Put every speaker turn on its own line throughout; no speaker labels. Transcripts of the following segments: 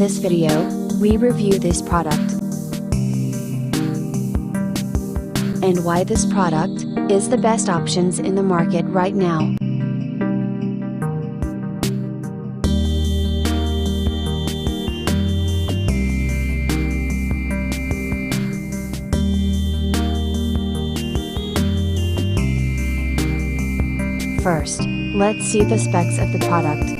this video, we review this product and why this product is the best options in the market right now. First, let's see the specs of the product.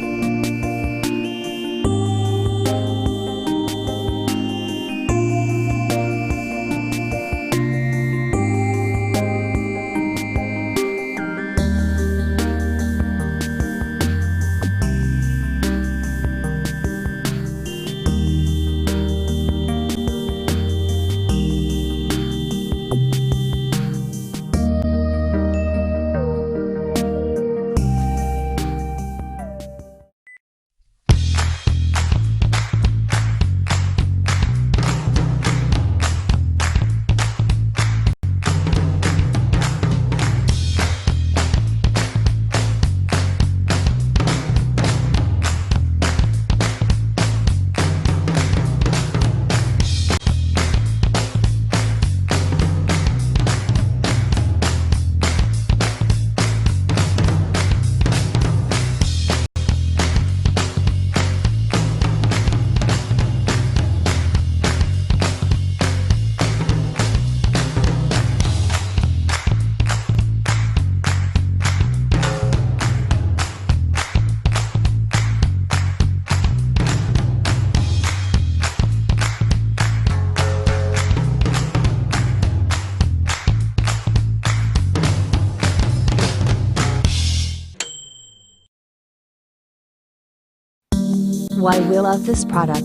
Why we love this product.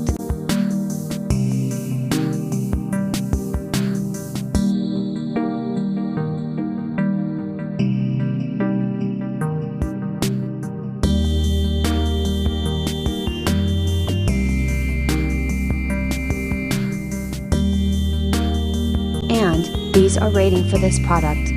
And these are rating for this product.